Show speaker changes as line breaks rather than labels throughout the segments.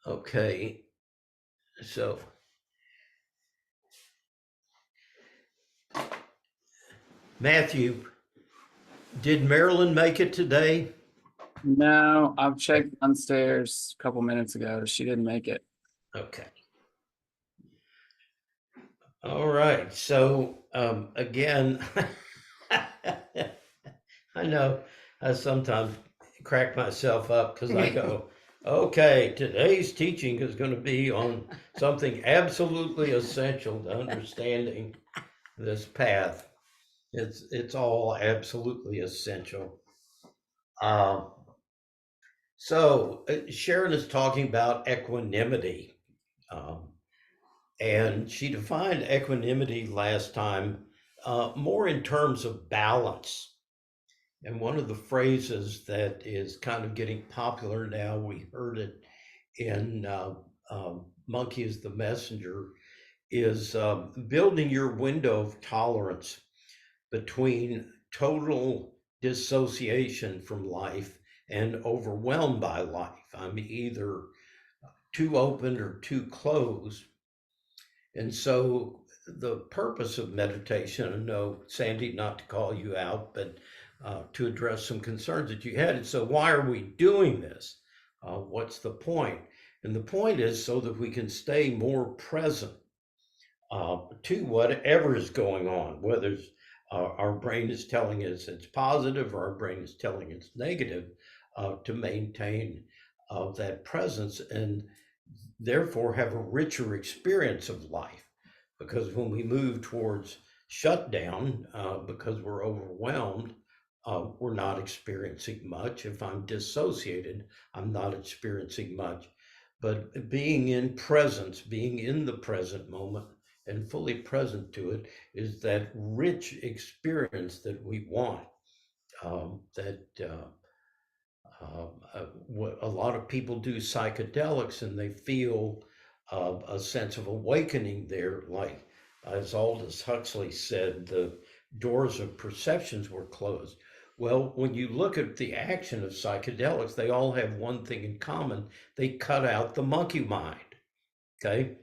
Okay, so Matthew, did Marilyn make it today?
No, I've checked downstairs a couple minutes ago. She didn't make it.
Okay. All right. So again, I know I sometimes crack myself up because I go, okay, today's teaching is going to be on something absolutely essential to understanding this path. It's all absolutely essential. Um, so Sharon is talking about equanimity, um, and she defined equanimity last time more in terms of balance. And one of the phrases that is kind of getting popular now, we heard it in Monkey is the Messenger, is building your window of tolerance between total dissociation from life and overwhelmed by life. I'm either too open or too closed. And so the purpose of meditation, and no, Sandy, not to call you out, but to address some concerns that you had. And so, why are we doing this? What's the point? And the point is so that we can stay more present to whatever is going on, whether it's, our brain is telling us it's positive or our brain is telling us negative, to maintain that presence and therefore have a richer experience of life. Because when we move towards shutdown, because we're overwhelmed, we're not experiencing much. If I'm dissociated, I'm not experiencing much. But being in presence, being in the present moment and fully present to it is that rich experience that we want. That what a lot of people do psychedelics and they feel a sense of awakening there, like as Aldous Huxley said, the doors of perceptions were closed. Well, when you look at the action of psychedelics, they all have one thing in common: they cut out the monkey mind. Okay,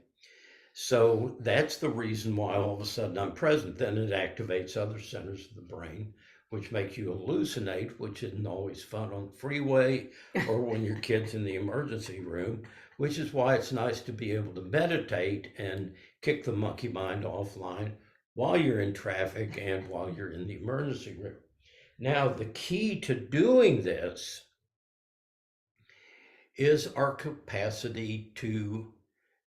so that's the reason why all of a sudden I'm present. Then it activates other centers of the brain, which make you hallucinate, which isn't always fun on the freeway or when your kid's in the emergency room, which is why it's nice to be able to meditate and kick the monkey mind offline while you're in traffic and while you're in the emergency room. Now, the key to doing this is our capacity to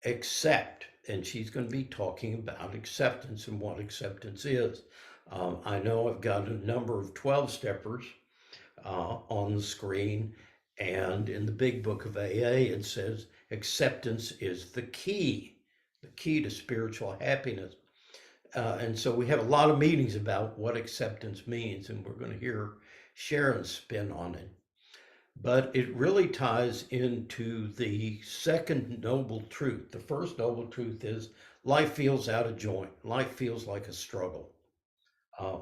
accept. And she's going to be talking about acceptance and what acceptance is. I know I've got a number of 12 steppers on the screen. And in the big book of AA, it says acceptance is the key to spiritual happiness. And so we have a lot of meetings about what acceptance means, and we're going to hear Sharon's spin on it. But it really ties into the second noble truth. The first noble truth is life feels out of joint. Life feels like a struggle,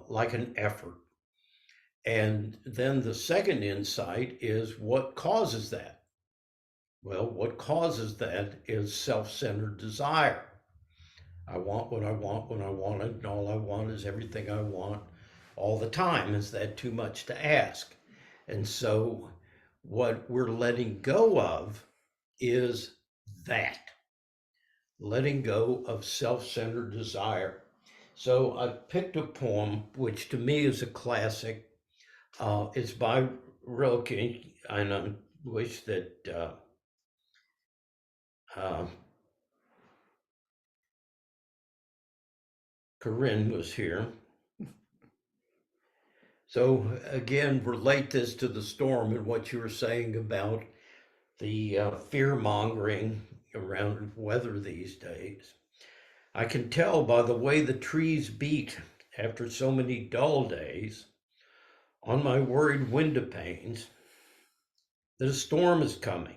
like an effort. And then the second insight is what causes that? Well, what causes that is self centered desire. I want what I want when I want it, and all I want is everything I want all the time. Is that too much to ask? And so, what we're letting go of is that letting go of self centered desire. So, I picked a poem which to me is a classic. It's by Rilke, and I wish that uh, Corinne was here. So again, relate this to the storm and what you were saying about the fear mongering around weather these days. I can tell by the way the trees beat after so many dull days on my worried window panes that a storm is coming.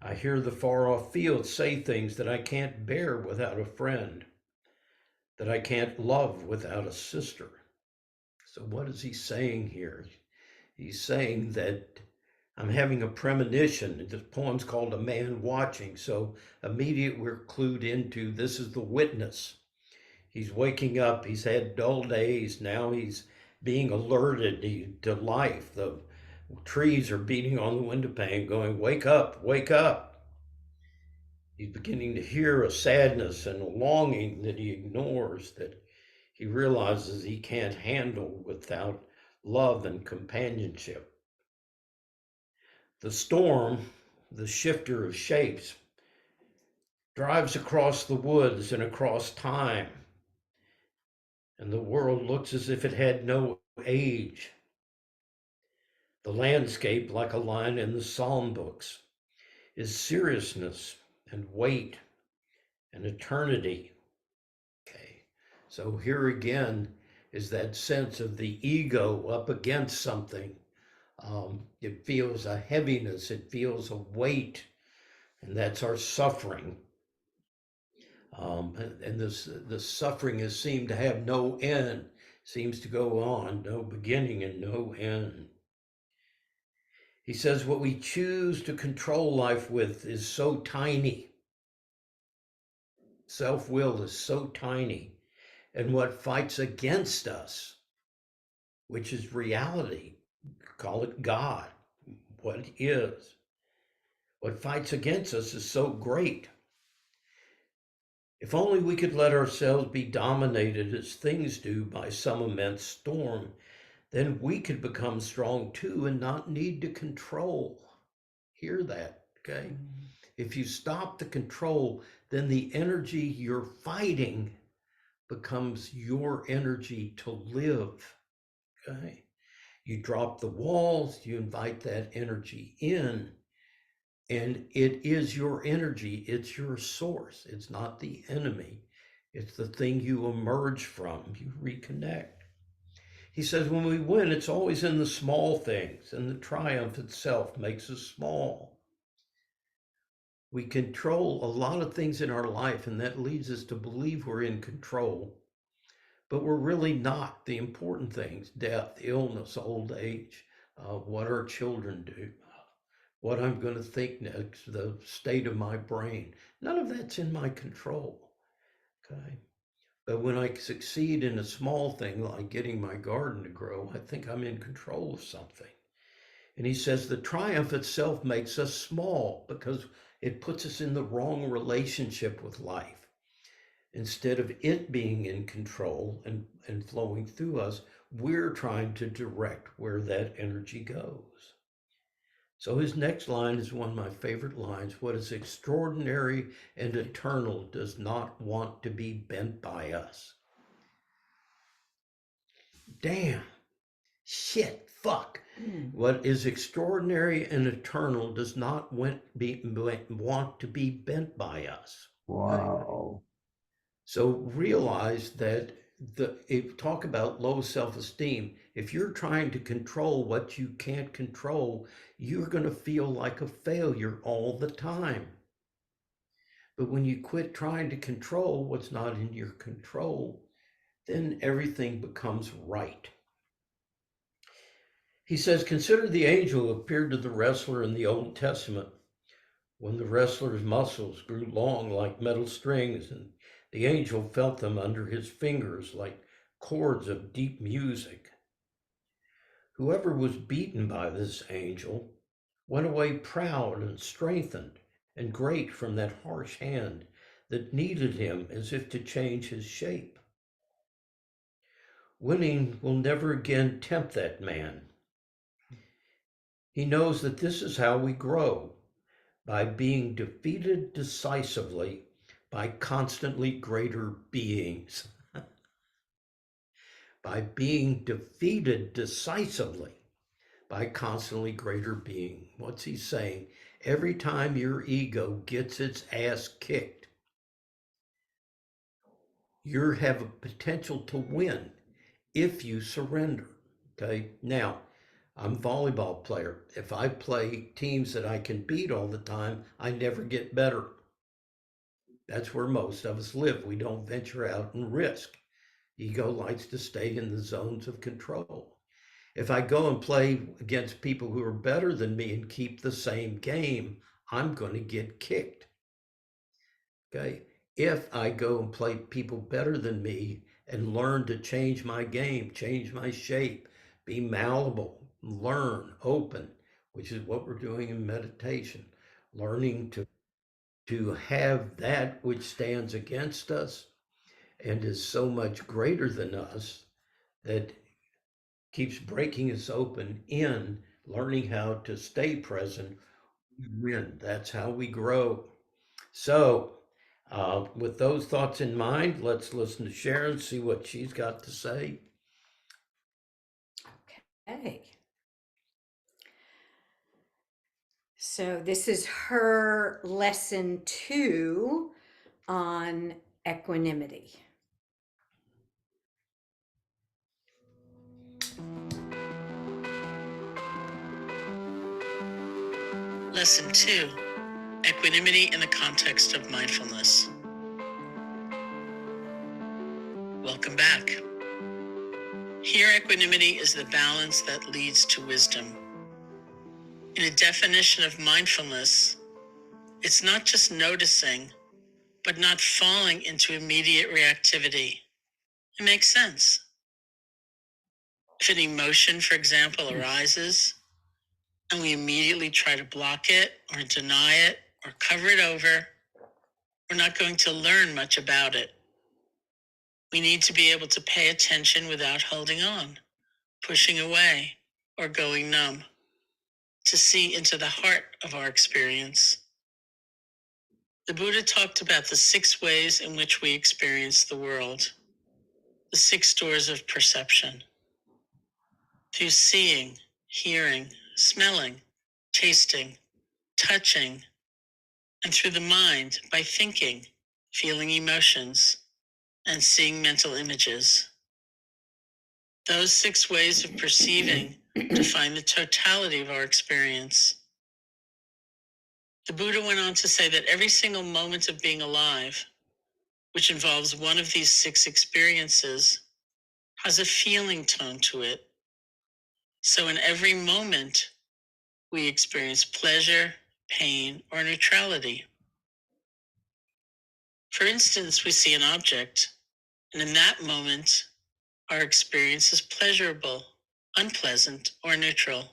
I hear the far off fields say things that I can't bear without a friend, that I can't love without a sister. So, what is he saying here? He's saying that I'm having a premonition. The poem's called A Man Watching. So immediately we're clued into this is the witness. He's waking up. He's had dull days. Now he's being alerted to life. The trees are beating on the window pane, going, wake up, wake up. He's beginning to hear a sadness and a longing that he ignores, that he realizes he can't handle without love and companionship. The storm, the shifter of shapes, drives across the woods and across time, and the world looks as if it had no age. The landscape, like a line in the psalm books, is seriousness and weight and eternity. Okay, so here again is that sense of the ego up against something. It feels a heaviness, it feels a weight, and that's our suffering. And the suffering has seemed to have no end, seems to go on, no beginning and no end. He says what we choose to control life with is so tiny. Self-will is so tiny. And what fights against us, which is reality, call it God, what is, what fights against us is so great. If only we could let ourselves be dominated as things do by some immense storm, then we could become strong too and not need to control. Hear that, okay? If you stop the control, then the energy you're fighting becomes your energy to live, okay? You drop the walls, you invite that energy in, and it is your energy, it's your source. It's not the enemy. It's the thing you emerge from, you reconnect. He says when we win, it's always in the small things, and the triumph itself makes us small. We control a lot of things in our life, and that leads us to believe we're in control, but we're really not. The important things, death, illness, old age, what our children do, what I'm going to think next, the state of my brain, none of that's in my control, okay? But when I succeed in a small thing like getting my garden to grow, I think I'm in control of something. And he says the triumph itself makes us small because it puts us in the wrong relationship with life. Instead of it being in control and flowing through us, we're trying to direct where that energy goes. So his next line is one of my favorite lines. What is extraordinary and eternal does not want to be bent by us. Damn, shit, fuck. What is extraordinary and eternal does not want to be bent by us.
Wow.
So realize that if talk about low self-esteem, if you're trying to control what you can't control, you're going to feel like a failure all the time. But when you quit trying to control what's not in your control, then everything becomes right. He says, consider the angel who appeared to the wrestler in the Old Testament when the wrestler's muscles grew long like metal strings, and the angel felt them under his fingers like chords of deep music. Whoever was beaten by this angel went away proud and strengthened and great from that harsh hand that kneaded him as if to change his shape. Winning will never again tempt that man. He knows that this is how we grow, by being defeated decisively by constantly greater beings. By being defeated decisively by constantly greater being. What's he saying? Every time your ego gets its ass kicked, you have a potential to win if you surrender. Okay. Now, I'm a volleyball player. If I play teams that I can beat all the time, I never get better. That's where most of us live. We don't venture out and risk. Ego likes to stay in the zones of control. If I go and play against people who are better than me and keep the same game, I'm going to get kicked. Okay. If I go and play people better than me and learn to change my game, change my shape, be malleable, learn, open, which is what we're doing in meditation, learning to have that which stands against us and is so much greater than us that keeps breaking us open in learning how to stay present, we win. That's how we grow. So, with those thoughts in mind, let's listen to Sharon, see what she's got to say.
Okay. So this is her lesson 2 on equanimity.
Lesson 2, Equanimity in the Context of Mindfulness. Welcome back. Here, equanimity is the balance that leads to wisdom. In a definition of mindfulness, it's not just noticing, but not falling into immediate reactivity. It makes sense. If an emotion, for example, arises, and we immediately try to block it or deny it or cover it over, we're not going to learn much about it. We need to be able to pay attention without holding on, pushing away, or going numb, to see into the heart of our experience. The Buddha talked about the 6 ways in which we experience the world, the 6 doors of perception. Through seeing, hearing, smelling, tasting, touching, and through the mind by thinking, feeling emotions, and seeing mental images. Those 6 ways of perceiving define the totality of our experience. The Buddha went on to say that every single moment of being alive, which involves one of these 6 experiences, has a feeling tone to it. So in every moment, we experience pleasure, pain, or neutrality. For instance, we see an object, and in that moment, our experience is pleasurable, unpleasant, or neutral.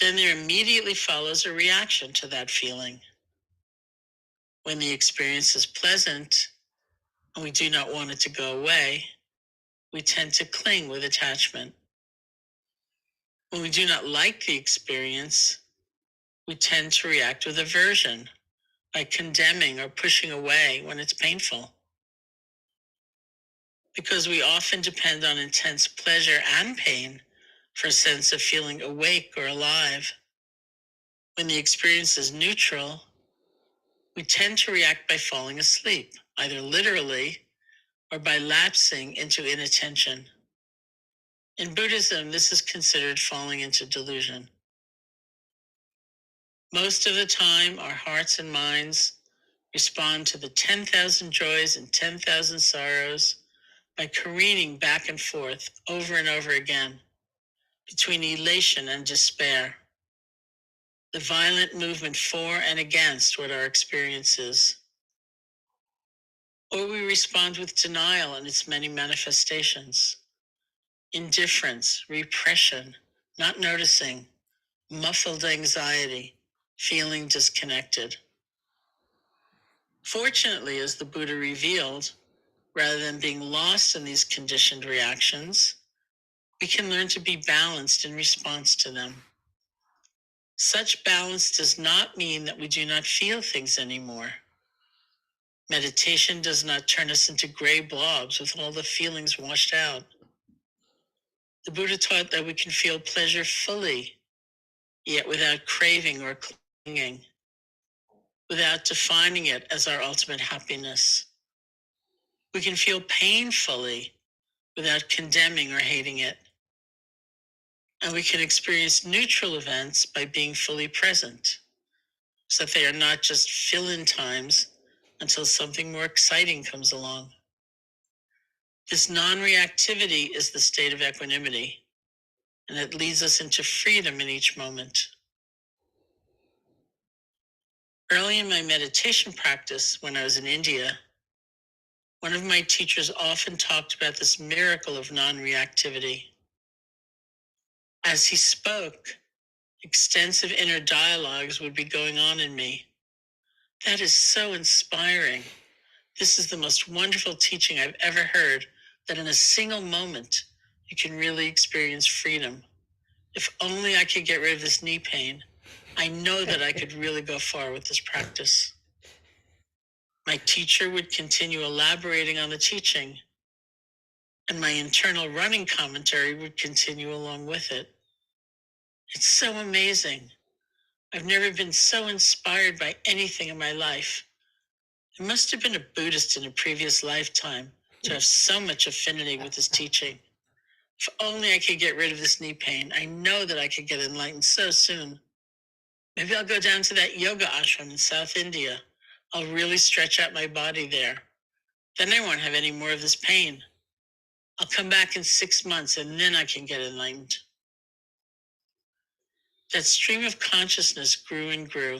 Then there immediately follows a reaction to that feeling. When the experience is pleasant and we do not want it to go away, we tend to cling with attachment. When we do not like the experience, we tend to react with aversion by condemning or pushing away when it's painful. Because we often depend on intense pleasure and pain for a sense of feeling awake or alive. When the experience is neutral, we tend to react by falling asleep, either literally or by lapsing into inattention. In Buddhism, this is considered falling into delusion. Most of the time, our hearts and minds respond to the 10,000 joys and 10,000 sorrows by careening back and forth over and over again between elation and despair, the violent movement for and against what our experience is. Or we respond with denial and its many manifestations, indifference, repression, not noticing, muffled anxiety, feeling disconnected. Fortunately, as the Buddha revealed, rather than being lost in these conditioned reactions, we can learn to be balanced in response to them. Such balance does not mean that we do not feel things anymore. Meditation does not turn us into gray blobs with all the feelings washed out. The Buddha taught that we can feel pleasure fully, yet without craving or clinging, without defining it as our ultimate happiness. We can feel pain fully without condemning or hating it. And we can experience neutral events by being fully present, so that they are not just fill-in times until something more exciting comes along. This non-reactivity is the state of equanimity, and it leads us into freedom in each moment. Early in my meditation practice, when I was in India, one of my teachers often talked about this miracle of non-reactivity. As he spoke, extensive inner dialogues would be going on in me. That is so inspiring. This is the most wonderful teaching I've ever heard, that in a single moment, you can really experience freedom. If only I could get rid of this knee pain, I know that I could really go far with this practice. My teacher would continue elaborating on the teaching, and my internal running commentary would continue along with it. It's so amazing. I've never been so inspired by anything in my life. I must have been a Buddhist in a previous lifetime to have so much affinity with this teaching. If only I could get rid of this knee pain, I know that I could get enlightened so soon. Maybe I'll go down to that yoga ashram in South India. I'll really stretch out my body there. Then I won't have any more of this pain. I'll come back in 6 months and then I can get enlightened. That stream of consciousness grew and grew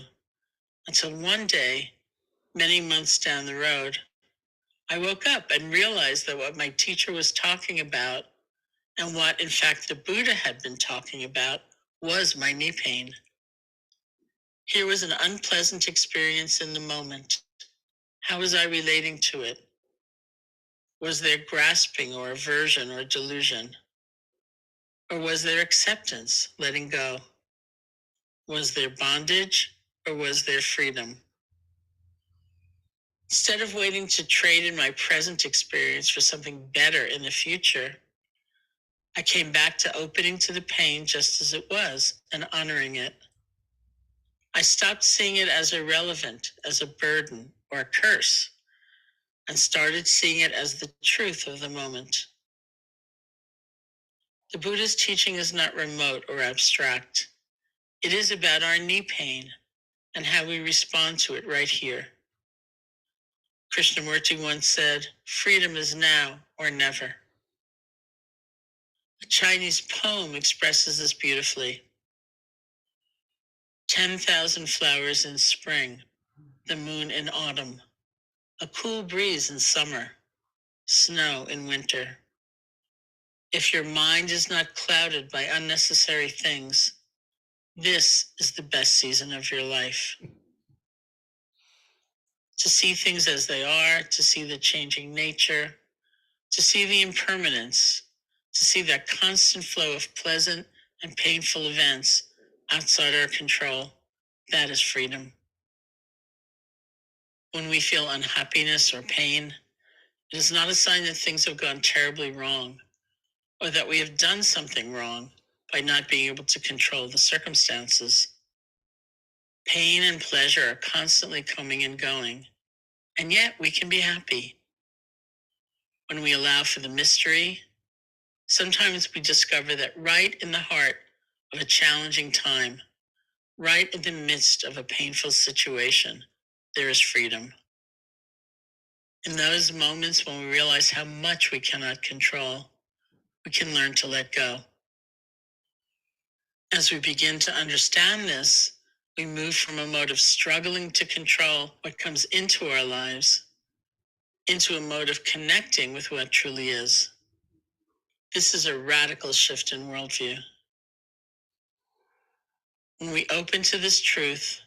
until one day, many months down the road, I woke up and realized that what my teacher was talking about, and what in fact the Buddha had been talking about, was my knee pain. Here was an unpleasant experience in the moment. How was I relating to it? Was there grasping or aversion or delusion? Or was there acceptance, letting go? Was there bondage or was there freedom? Instead of waiting to trade in my present experience for something better in the future, I came back to opening to the pain just as it was and honoring it. I stopped seeing it as irrelevant, as a burden or a curse, and started seeing it as the truth of the moment. The Buddha's teaching is not remote or abstract. It is about our knee pain and how we respond to it right here. Krishnamurti once said, "Freedom is now or never." A Chinese poem expresses this beautifully. 10,000 flowers in spring, the moon in autumn, a cool breeze in summer, snow in winter. If your mind is not clouded by unnecessary things, this is the best season of your life. To see things as they are, to see the changing nature, to see the impermanence, to see that constant flow of pleasant and painful events outside our control, that is freedom. When we feel unhappiness or pain, it is not a sign that things have gone terribly wrong, or that we have done something wrong by not being able to control the circumstances. Pain and pleasure are constantly coming and going, and yet we can be happy. When we allow for the mystery, sometimes we discover that right in the heart of a challenging time, right in the midst of a painful situation, there is freedom. In those moments when we realize how much we cannot control, we can learn to let go. As we begin to understand this, we move from a mode of struggling to control what comes into our lives into a mode of connecting with what truly is. This is a radical shift in worldview. When we open to this truth,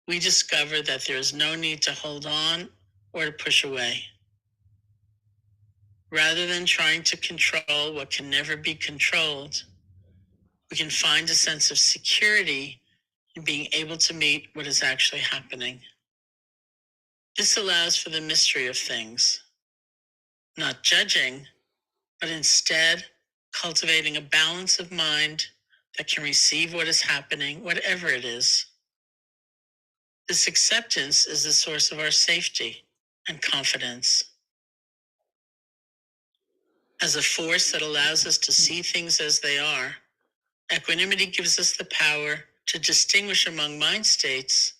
we discover that there is no need to hold on or to push away. Rather than trying to control what can never be controlled, we can find a sense of security in being able to meet what is actually happening. This allows for the mystery of things, not judging, but instead cultivating a balance of mind that can receive what is happening, whatever it is. This acceptance is the source of our safety and confidence. As a force that allows us to see things as they are, equanimity gives us the power to distinguish among mind states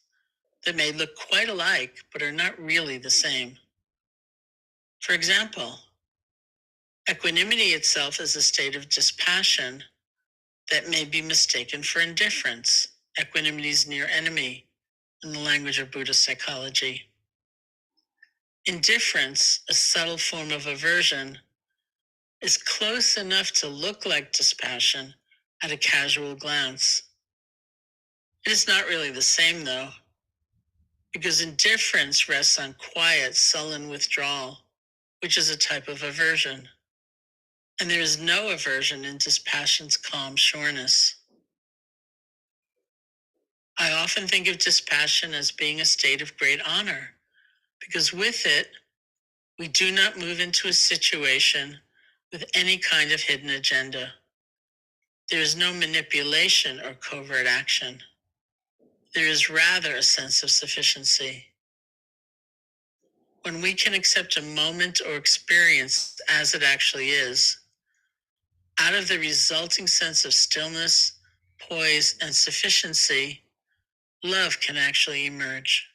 that may look quite alike but are not really the same. For example, Equanimity itself is a state of dispassion that may be mistaken for indifference, equanimity's near enemy, in the language of Buddhist psychology. Indifference, a subtle form of aversion, is close enough to look like dispassion at a casual glance. It is not really the same, though, because indifference rests on quiet, sullen withdrawal, which is a type of aversion. And there is no aversion in dispassion's calm sureness. I often think of dispassion as being a state of great honor, because with it, we do not move into a situation with any kind of hidden agenda. There is no manipulation or covert action. There is rather a sense of sufficiency. When we can accept a moment or experience as it actually is, out of the resulting sense of stillness, poise, and sufficiency, love can actually emerge.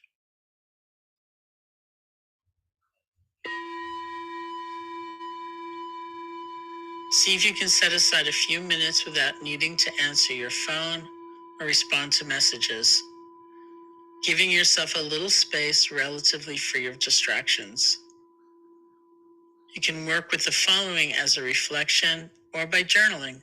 See if you can set aside a few minutes without needing to answer your phone or respond to messages, giving yourself a little space relatively free of distractions. You can work with the following as a reflection or by journaling.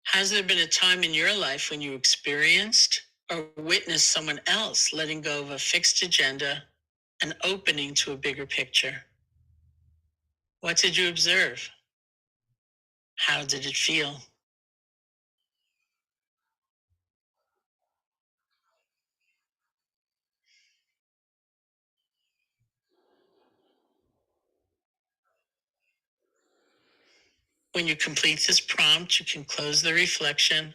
Has there been a time in your life when you experienced or witnessed someone else letting go of a fixed agenda and opening to a bigger picture? What did you observe? How did it feel? When you complete this prompt, you can close the reflection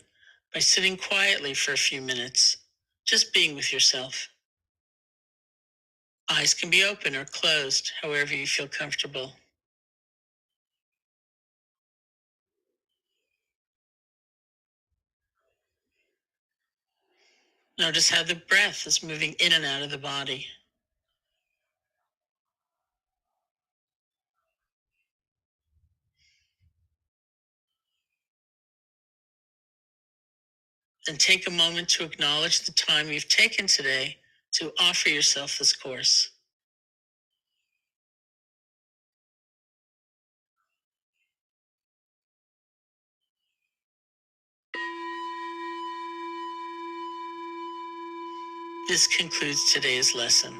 by sitting quietly for a few minutes, just being with yourself. Eyes can be open or closed, however you feel comfortable. Notice how the breath is moving in and out of the body. Then take a moment to acknowledge the time you've taken today to offer yourself this course. This concludes today's lesson.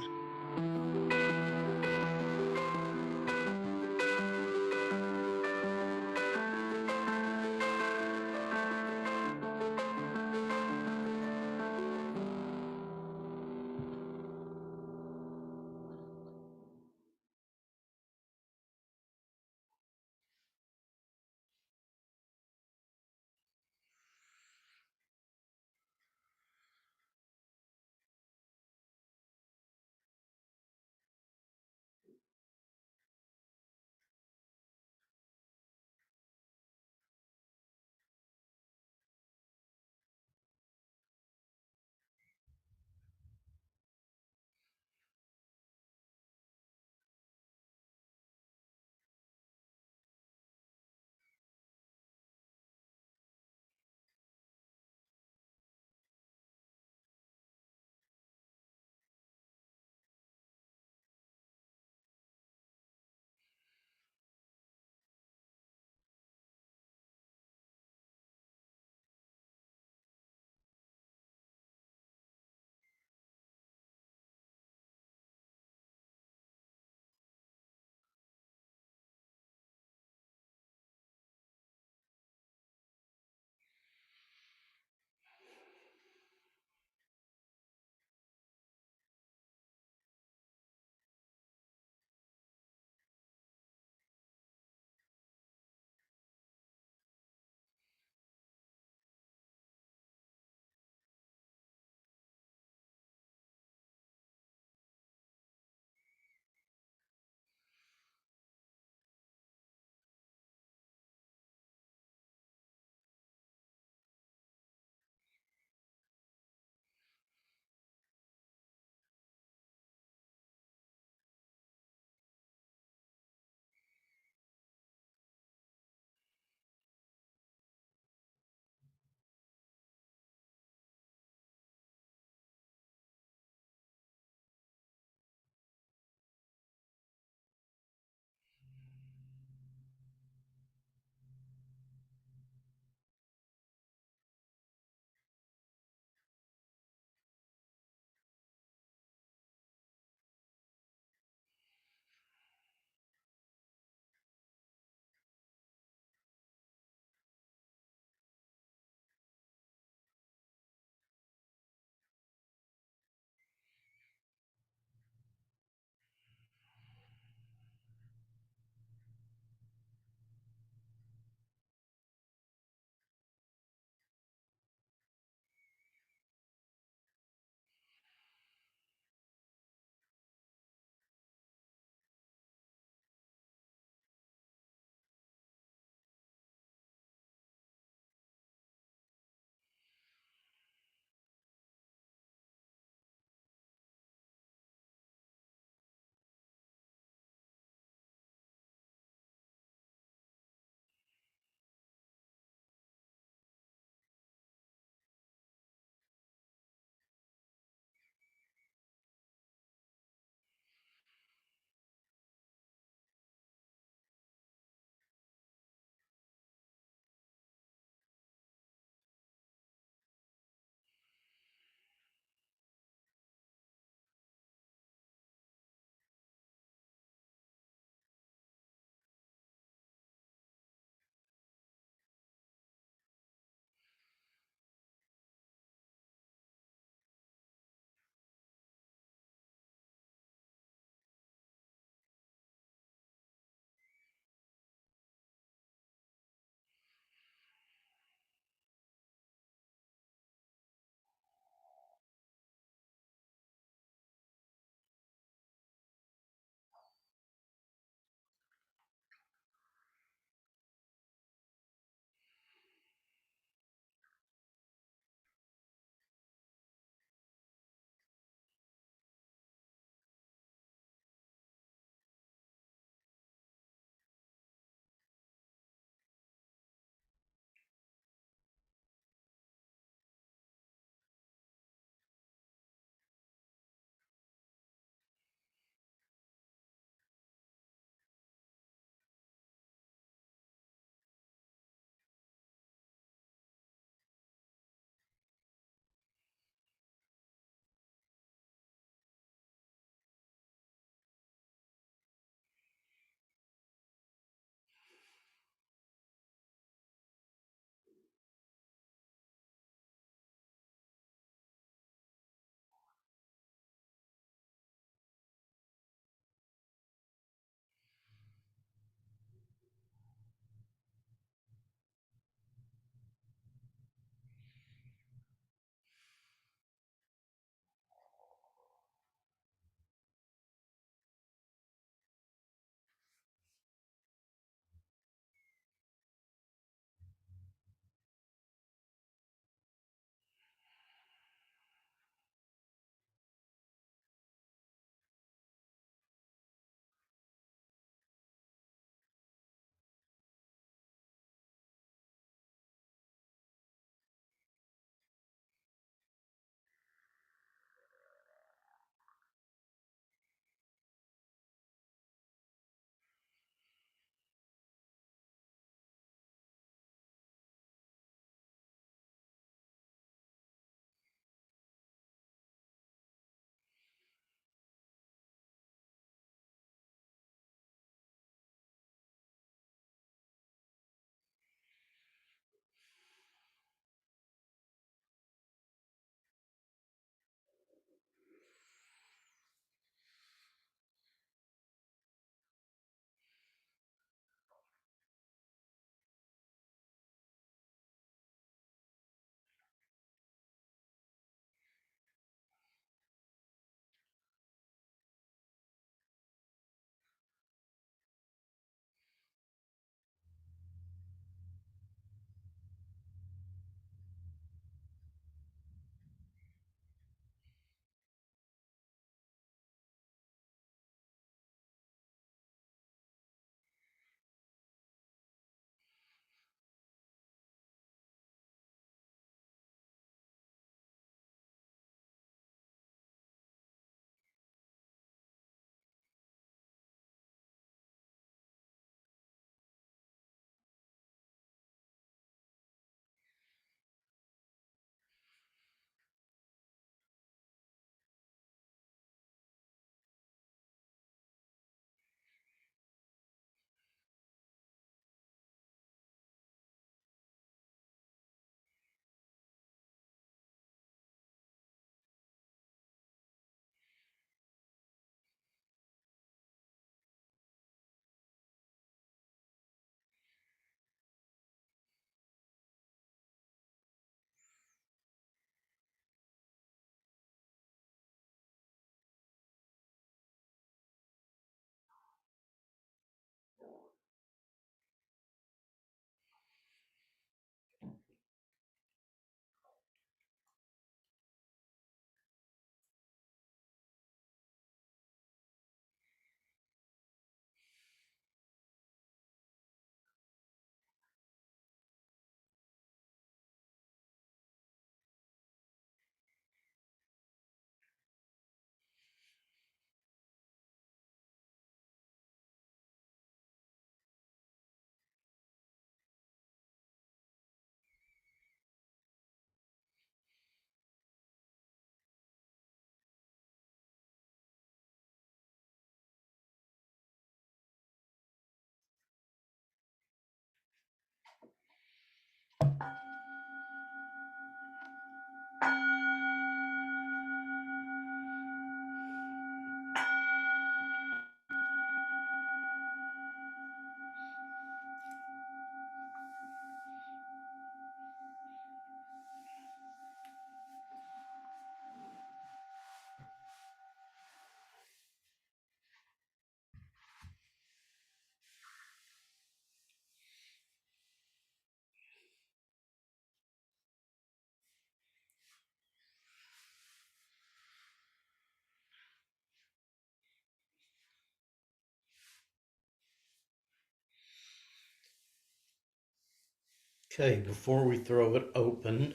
Okay, before we throw it open,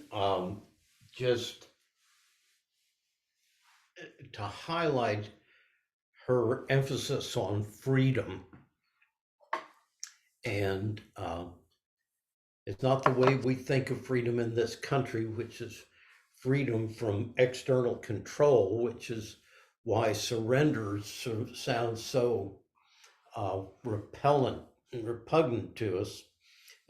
just to highlight her emphasis on freedom. And it's not the way we think of freedom in this country, which is freedom from external control, which is why surrender sounds so repellent and repugnant to us.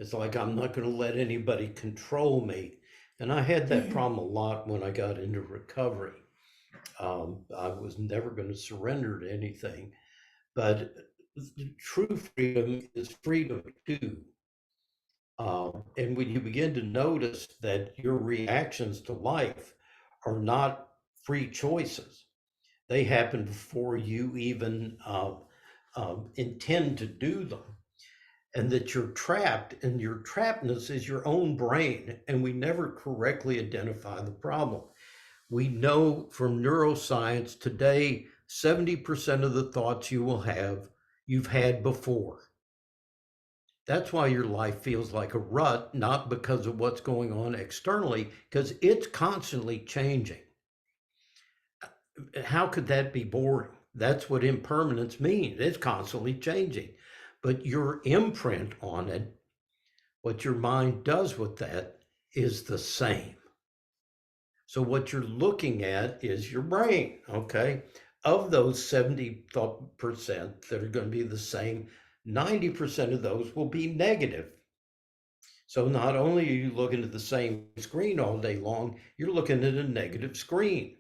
It's like, I'm not going to let anybody control me. And I had that problem a lot when I got into recovery. I was never going to surrender to anything. But true freedom is freedom too. And when you begin to notice that your reactions to life are not free choices, they happen before you even intend to do them, and that you're trapped, and your trappedness is your own brain, and we never correctly identify the problem. We know from neuroscience today, 70% of the thoughts you will have, you've had before. That's why your life feels like a rut, not because of what's going on externally, because it's constantly changing. How could that be boring? That's what impermanence means. It's constantly changing. But your imprint on it, what your mind does with that, is the same. So what you're looking at is your brain, okay? Of those 70% that are going to be the same, 90% of those will be negative. So not only are you looking at the same screen all day long, you're looking at a negative screen.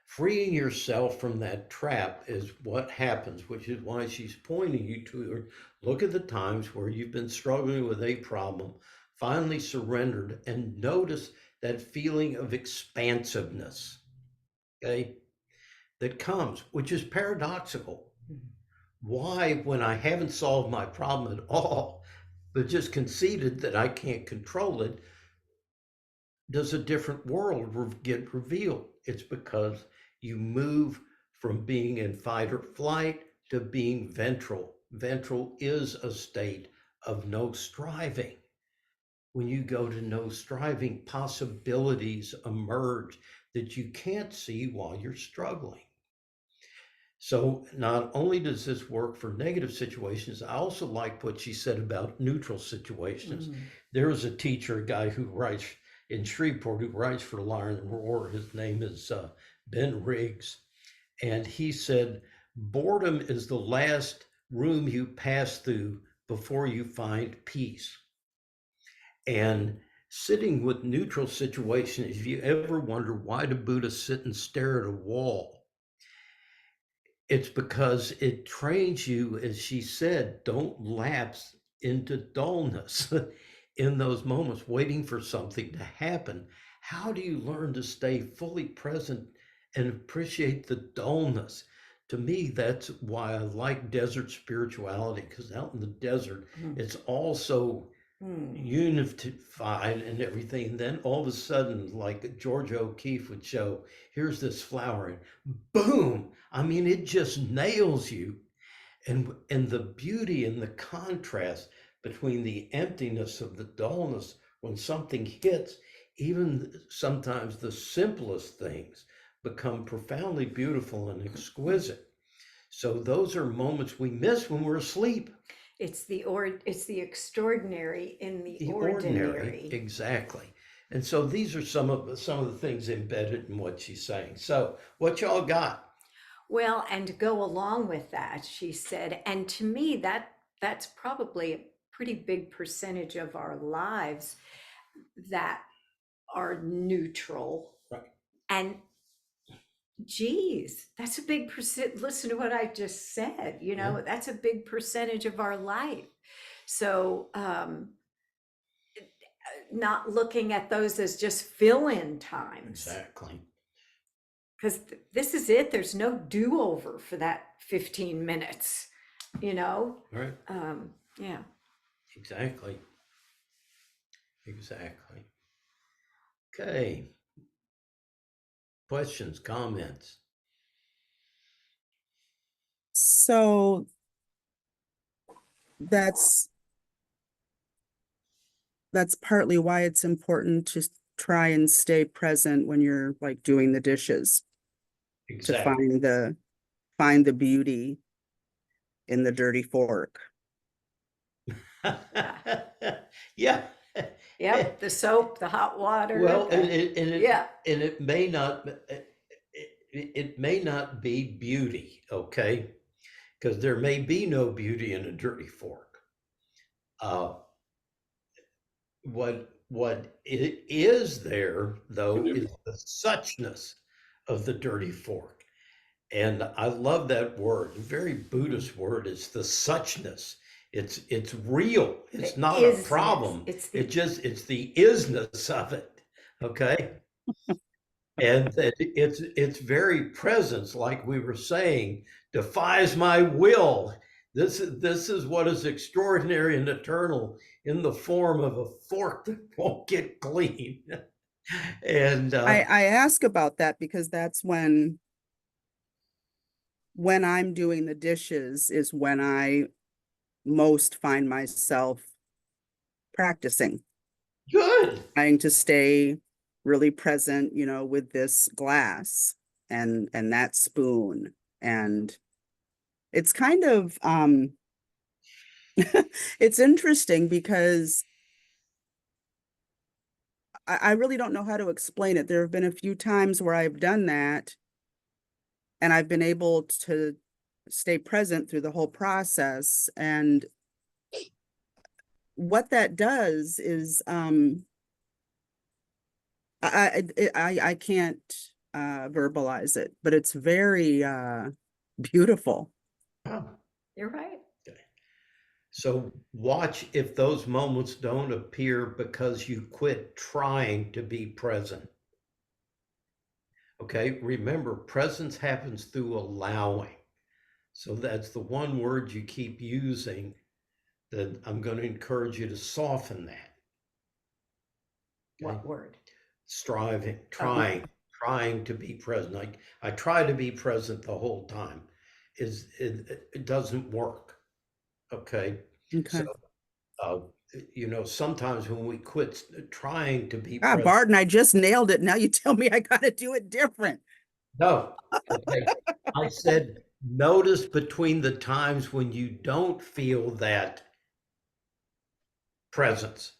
Freeing yourself from that trap is what happens, which is why she's pointing you to her. Look at the times where you've been struggling with a problem, finally surrendered, and notice that feeling of expansiveness, okay, that comes, which is paradoxical. Why, when I haven't solved my problem at all, but just conceded that I can't control it, does a different world get revealed? It's because you move from being in fight or flight to being ventral. Ventral is a state of no striving. When you go to no striving, possibilities emerge that you can't see while you're struggling. So not only does this work for negative situations, I also like what she said about neutral situations. There is a teacher, a guy who writes in Shreveport, who writes for Lion and Roar. His name is Ben Riggs. And he said, boredom is the last room you pass through before you find peace. And sitting with neutral situations, if you ever wonder why did Buddha sit and stare at a wall, it's because it trains you, as she said, don't lapse into dullness in those moments, waiting for something to happen. How do you learn to stay fully present and appreciate the dullness? To me, that's why I like desert spirituality, because out in the desert, it's also unified and everything. And then all of a sudden, like George O'Keeffe would show, here's this flower, and boom! I mean, it just nails you. And the beauty and the contrast between the emptiness of the dullness when something hits, even sometimes the simplest things become profoundly beautiful and exquisite. So those are moments we miss when we're asleep.
It's the extraordinary in the
Ordinary,
ordinary.
exactly. And so these are some of the things embedded in what she's saying. So what y'all got?
Well, and to go along with that, she said, and to me, that's probably a pretty big percentage of our lives that are neutral.
Right.
And geez, that's a big percent. Listen to what I just said, that's a big percentage of our life. So not looking at those as just fill-in times.
Exactly.
Because this is it. There's no do-over for that 15 minutes,
Right.
Yeah.
Exactly. Okay. Questions, comments?
So that's that's partly why it's important to try and stay present when you're like doing the dishes, to
Exactly.
find the beauty in the dirty fork.
Yeah.
Yep, the soap, the hot water.
Well,
the- yeah.
and it may not, it may not be beauty, okay? Because there may be no beauty in a dirty fork. What it is there, though, is the suchness of the dirty fork. And I love that word. A very Buddhist word is the suchness. It's real. It's
The
not a
isness.
problem.
It's the
It's the isness of it. Okay. And that it's very presence, like we were saying, defies my will. This is what is extraordinary and eternal in the form of a fork that won't get clean. And
I ask about that because that's when I'm doing the dishes is when I most find myself practicing,
good.
trying to stay really present, with this glass and that spoon. And it's kind of it's interesting because I really don't know how to explain it. There have been a few times where I've done that and I've been able to stay present through the whole process. And what that does is I can't verbalize it, but it's very beautiful.
Oh,
You're right.
okay. So watch if those moments don't appear because you quit trying to be present. Okay, remember, presence happens through allowing. So that's the one word you keep using, that I'm going to encourage you to soften that. Okay?
What word?
Striving, trying to be present. I try to be present the whole time. It doesn't work. Okay.
Okay.
So, sometimes when we quit trying to be
Ah,
present.
Barton, I just nailed it. Now you tell me I got to do it different.
No, okay. I said, notice between the times when you don't feel that presence,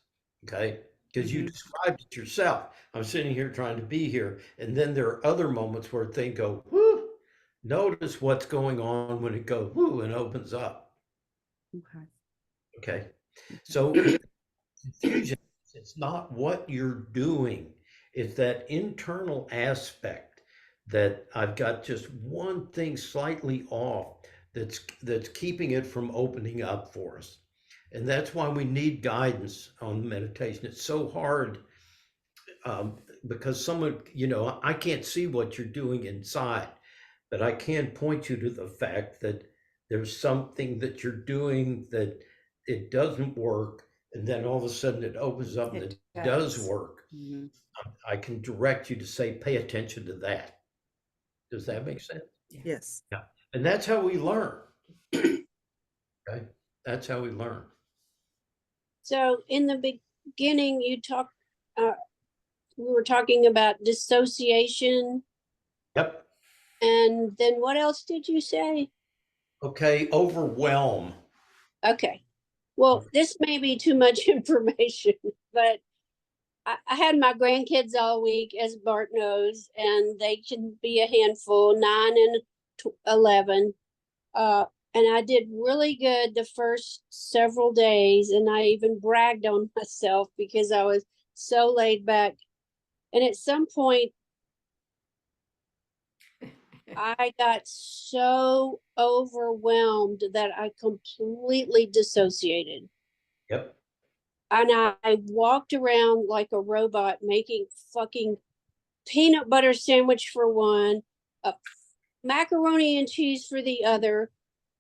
okay? Because you described it yourself. I'm sitting here trying to be here. And then there are other moments where things go, whoo. Notice what's going on when it goes, whoo, and opens up.
Okay.
Okay. So confusion, it's not what you're doing, it's that internal aspect that I've got just one thing slightly off that's keeping it from opening up for us. And that's why we need guidance on meditation. It's so hard because someone, I can't see what you're doing inside, but I can point you to the fact that there's something that you're doing that it doesn't work, and then all of a sudden it opens up and
It
it does
does.
work.
Mhm.
I can direct you to say, pay attention to that. Does that make sense?
Yes.
Yeah. And that's how we learn. Okay. That's how we learn.
So in the beginning, we were talking about dissociation,
Yep.
and then what else did you say?
Okay. Overwhelm.
Okay. Well, this may be too much information, but I had my grandkids all week, as Bart knows, and they can be a handful, 9 and 11. And I did really good the first several days, and I even bragged on myself because I was so laid back. And at some point, I got so overwhelmed that I completely dissociated.
Yep.
And I walked around like a robot making fucking peanut butter sandwich for one, a macaroni and cheese for the other,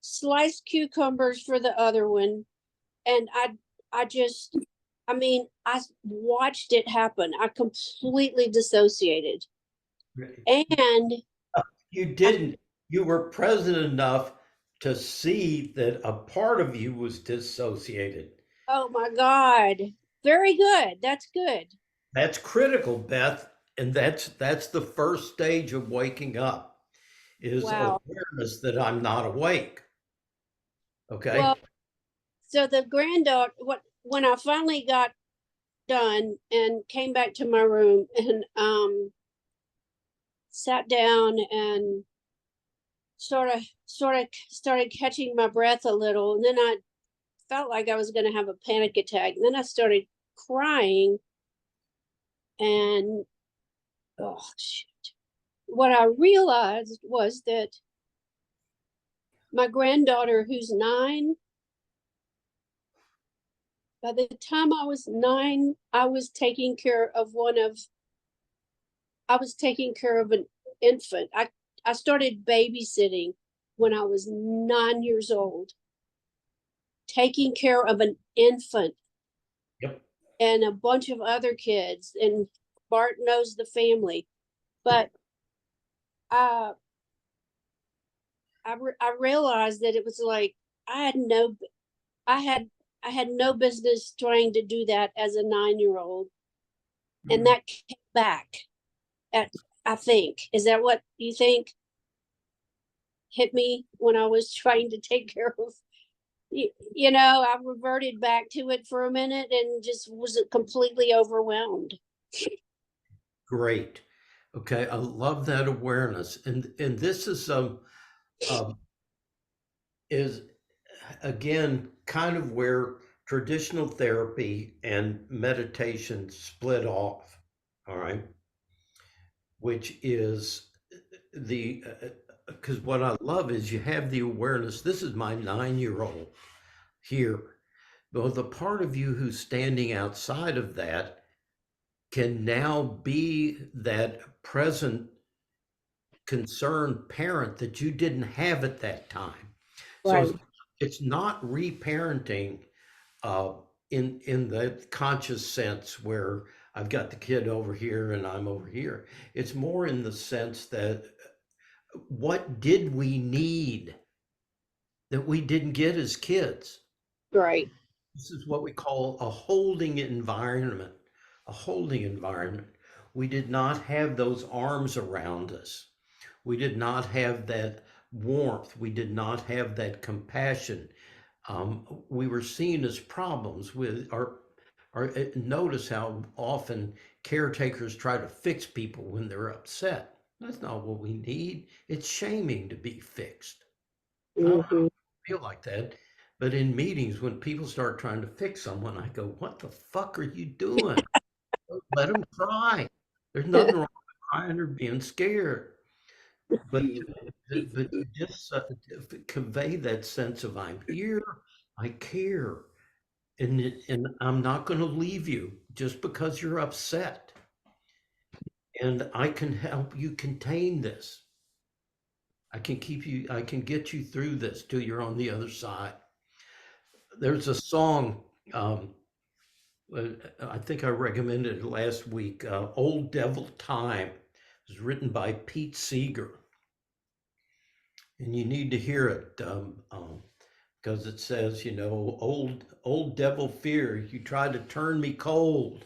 sliced cucumbers for the other one. And I watched it happen. I completely dissociated. And
You didn't. You were present enough to see that a part of you was dissociated.
oh my God, Very good. That's good.
That's critical, Beth. And that's the first stage of waking up is
Wow.
awareness that I'm not awake. Okay.
Well, so the granddaughter, when I finally got done and came back to my room and sat down and sort of started catching my breath a little, and then I felt like I was going to have a panic attack. And then I started crying, and oh shit. What I realized was that my granddaughter, who's 9, by the time I was 9, I was taking care of an infant. I started babysitting when I was 9 years old, taking care of an infant
Yep.
and a bunch of other kids, and Bart knows the family. But I realized that it was like I had no I had I had no business trying to do that as a 9-year-old, and that came back at, I think, is that what you think hit me when I was trying to take care of, I reverted back to it for a minute and just was completely overwhelmed.
Great. Okay. I love that awareness. And this um is again kind of where traditional therapy and meditation split off. All right. Which is the because what I love is you have the awareness. This is my 9-year-old here. Well, the part of you who's standing outside of that can now be that present concerned parent that you didn't have at that time. So
Right.
it's not reparenting uh, in the conscious sense where I've got the kid over here and I'm over here. It's more in the sense that what did we need that we didn't get as kids?
Right.
This is what we call a holding environment. A holding environment. We did not have those arms around us. We did not have that warmth. We did not have that compassion. We were seen as problems with our notice how often caretakers try to fix people when they're upset. That's not what we need. It's shaming to be fixed. I don't
Hmm.
feel like that. But in meetings, when people start trying to fix someone, I go, what the fuck are you doing? Let them cry. There's nothing wrong with crying or being scared. But to just convey that sense of I'm here, I care, and I'm not going to leave you just because you're upset. And I can help you contain this. I can get you through this till you're on the other side. There's a song, I think I recommended it last week, Old Devil Time. It was written by Pete Seeger. And you need to hear it because it says, old devil fear, you try to turn me cold.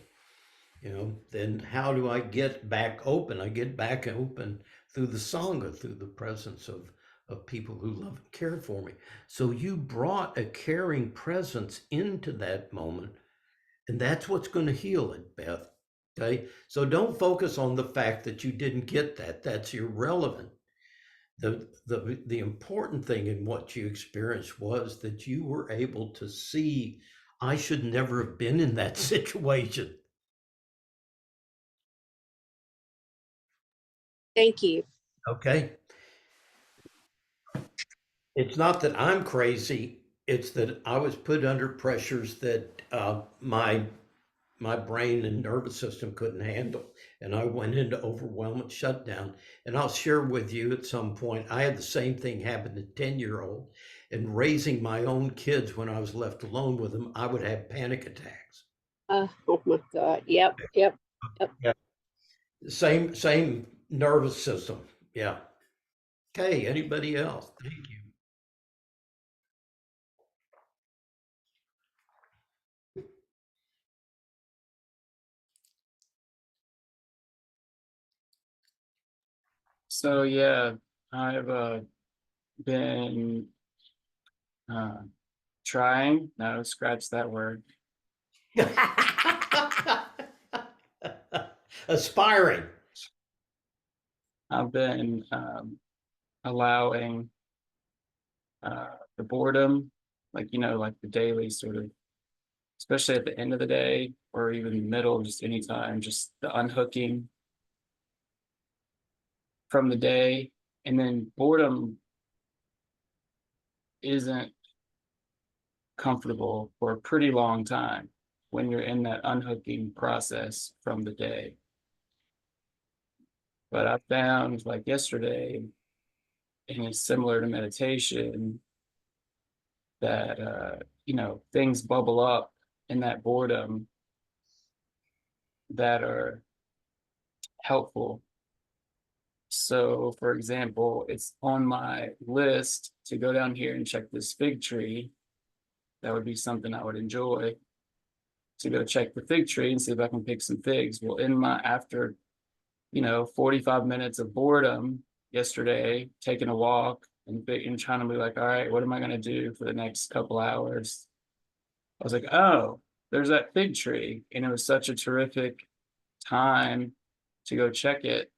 Then how do I get back open? I get back open through the Sangha, through the presence of people who love and care for me. So you brought a caring presence into that moment, and that's what's going to heal it, Beth. Okay. So don't focus on the fact that you didn't get that. That's irrelevant. The important thing in what you experienced was that you were able to see, I should never have been in that situation.
Thank you.
Okay. It's not that I'm crazy. It's that I was put under pressures that my brain and nervous system couldn't handle, and I went into overwhelming shutdown. And I'll share with you at some point. I had the same thing happen to 10-year-old, and raising my own kids when I was left alone with them, I would have panic attacks.
Oh my God. Yep. Yep. Yep.
Yeah, same nervous system. Yeah. Okay. Anybody else? Thank you.
So yeah, I've been trying. No, scratch that word.
Aspiring.
I've been allowing the boredom, like like the daily sort of, especially at the end of the day or even the middle, just anytime, just the unhooking from the day. And then boredom isn't comfortable for a pretty long time when you're in that unhooking process from the day. But I found, like yesterday, and it's similar to meditation, that things bubble up in that boredom that are helpful. So, for example, it's on my list to go down here and check this fig tree. That would be something I would enjoy, to go check the fig tree and see if I can pick some figs. Well, after 45 minutes of boredom yesterday, taking a walk and trying to be like, all right, what am I going to do for the next couple hours? I was like, oh, there's that fig tree. And it was such a terrific time to go check it.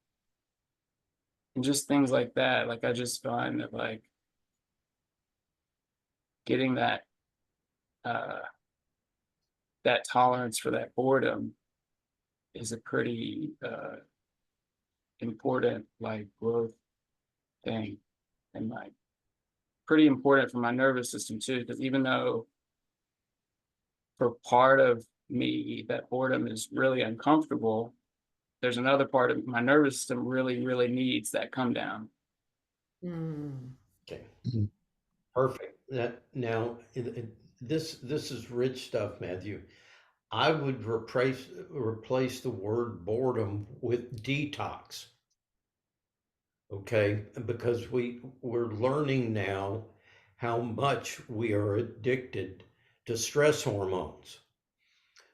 And just things like that. Like, I just find that, like, getting that that tolerance for that boredom is a pretty important, like, growth thing, and like pretty important for my nervous system too, because even though for part of me that boredom is really uncomfortable, there's another part of my nervous system really needs that come down.
Okay. Perfect. Now, this is rich stuff, Matthew. I would replace the word boredom with detox. Okay, because we're learning now how much we are addicted to stress hormones.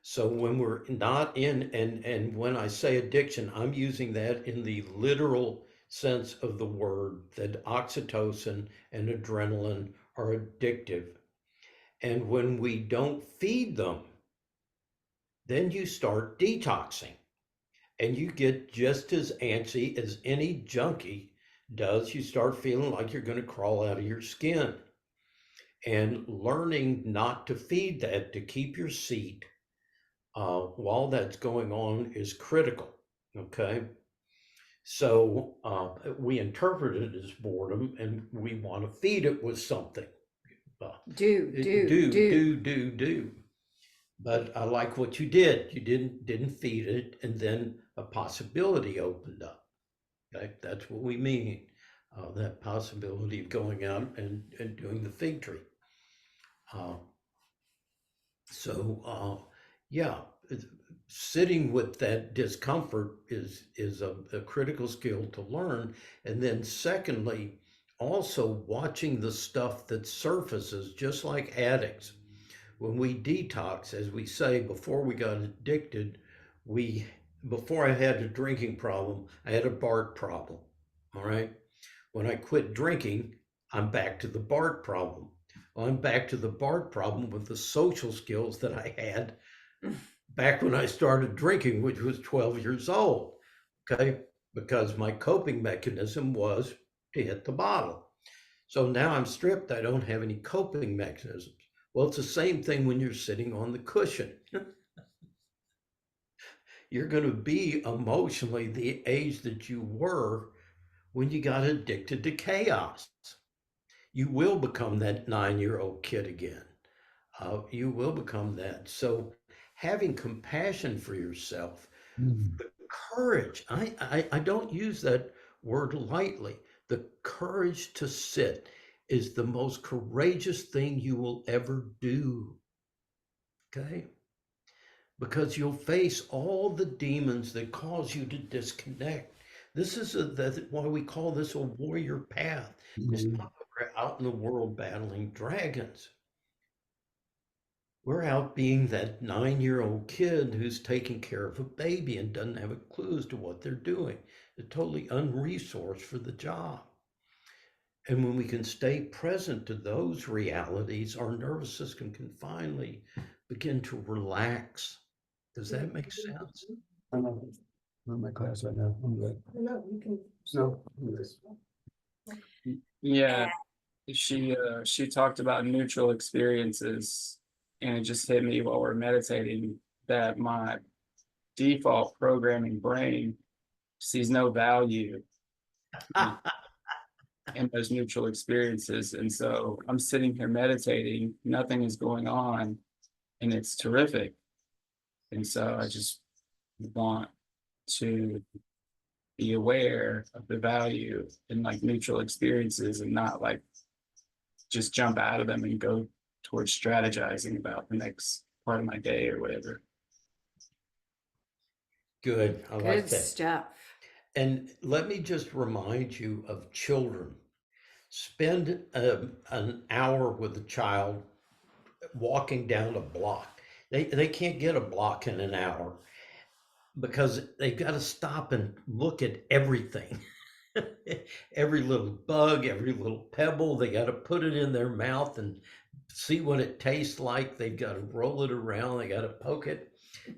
So when we're not in, and when I say addiction, I'm using that in the literal sense of the word, that oxytocin and adrenaline are addictive. And when we don't feed them, then you start detoxing and you get just as antsy as any junkie does. You start feeling like you're going to crawl out of your skin. And learning not to feed that, to keep your seat while that's going on, is critical. Okay. So we interpret it as boredom and we want to feed it with something. Do. But I like what you did. You didn't feed it, and then a possibility opened up. Okay, that's what we mean. That possibility of going out and doing the fig tree. Yeah, sitting with that discomfort is a critical skill to learn. And then secondly, also watching the stuff that surfaces, just like addicts. When we detox, as we say, before we got addicted, before I had a drinking problem, I had a BART problem. All right. When I quit drinking, I'm back to the BART problem. Well, I'm back to the BART problem with the social skills that I had back when I started drinking, which was 12 years old. Okay. Because my coping mechanism was to hit the bottle. So now I'm stripped. I don't have any coping mechanisms. Well, it's the same thing when you're sitting on the cushion. You're going to be emotionally the age that you were when you got addicted to chaos. You will become that 9-year-old kid again. You will become that. So having compassion for yourself, the courage, I don't use that word lightly. The courage to sit is the most courageous thing you will ever do. Okay? Because you'll face all the demons that cause you to disconnect. This is that's why we call this a warrior path. It's not that we're out in the world battling dragons. We're out being that 9-year-old kid who's taking care of a baby and doesn't have a clue as to what they're doing. totally unresourced for the job. And when we can stay present to those realities, our nervous system can finally begin to relax. Does that make sense?
I'm in my class right now. I'm good. No, I'm good.
Yeah, she talked about neutral experiences, and it just hit me while we're meditating that my default programming brain sees no value in those neutral experiences. And so I'm sitting here meditating, nothing is going on, and it's terrific. And so I just want to be aware of the value in like neutral experiences and not like just jump out of them and go towards strategizing about the next part of my day or whatever.
Good. I like
Good
that.
stuff.
And let me just remind you of children. Spend an hour with a child walking down a block. They can't get a block in an hour because they've got to stop and look at everything. Every little bug, every little pebble, they got to put it in their mouth and see what it tastes like. They've got to roll it around. They got to poke it.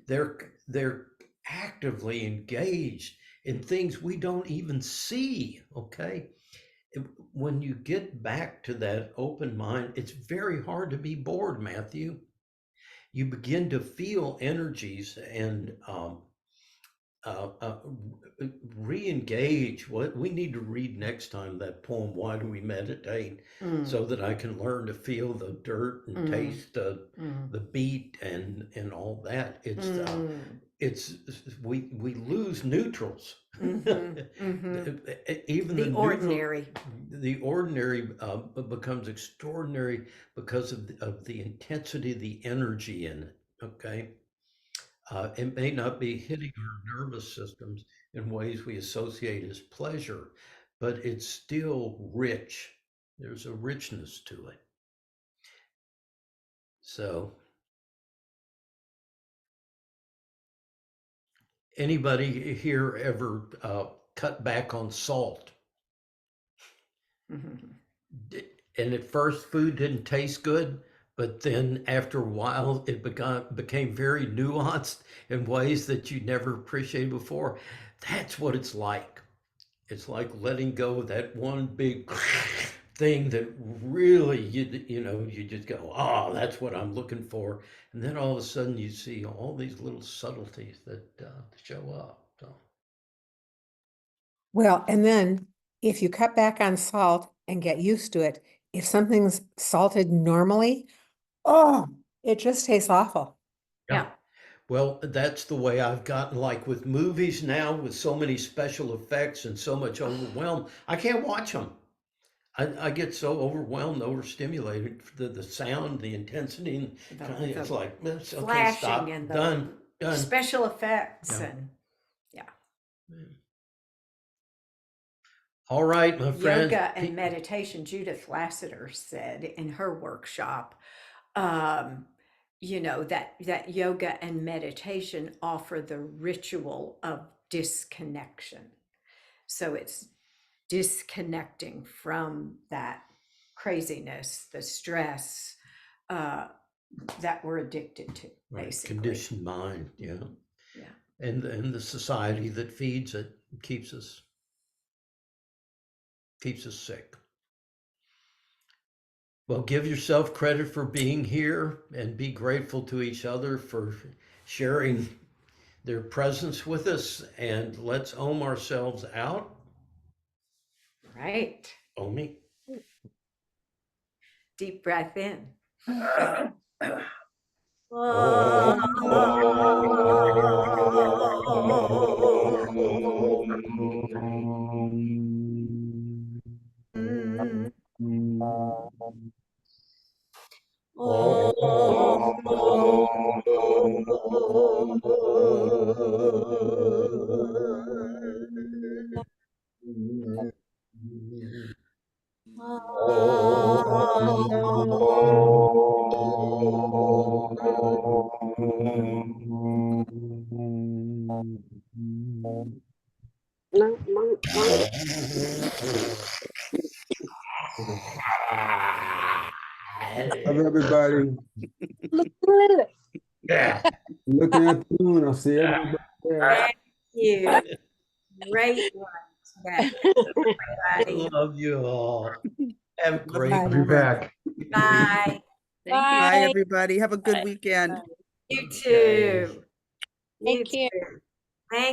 They're actively engaged in things we don't even see. Okay. When you get back to that open mind, it's very hard to be bored, Matthew. You begin to feel energies and re-engage. What we need to read next time, that poem, Why Do We Meditate? So that I can learn to feel the dirt and taste the beat and all that. It's we lose neutrals. Even
The ordinary.
The ordinary becomes extraordinary because of the intensity, the energy in it. Okay. It may not be hitting our nervous systems in ways we associate as pleasure, but it's still rich. There's a richness to it. So, anybody here ever cut back on salt? And at first, food didn't taste good, but then after a while, it became very nuanced in ways that you never appreciated before. That's what it's like. It's like letting go of that one big thing that really you just go, oh, that's what I'm looking for, and then all of a sudden you see all these little subtleties that show up. So.
Well, and then if you cut back on salt and get used to it, if something's salted normally, oh, it just tastes awful.
Yeah.
Well, that's the way I've gotten, like with movies now, with so many special effects and so much overwhelmed, I can't watch them. I get so overwhelmed, overstimulated, the sound, the intensity, and it's like, okay,
Flashing
stop,
and the
done.
special effects
Yeah.
and
All right, my friends.
yoga and meditation. Judith Lassiter said in her workshop, that yoga and meditation offer the ritual of disconnection. So it's disconnecting from that craziness, the stress that we're addicted to,
Right,
basically.
conditioned mind, yeah.
Yeah.
And the society that feeds it keeps us sick. Well, give yourself credit for being here and be grateful to each other for sharing their presence with us, and let's ohm ourselves out.
Right.
Omi.
Deep breath in.
No,
Love everybody.
Yeah.
Looking at the moon, I'll see everybody there.
Thank you. Great one today,
I
everybody.
love you all. Have a
Love
great
you
I'll be
more.
back.
Bye.
Thank you.
Bye,
Bye.
everybody. Have a good weekend.
You too. You
Take care.
too.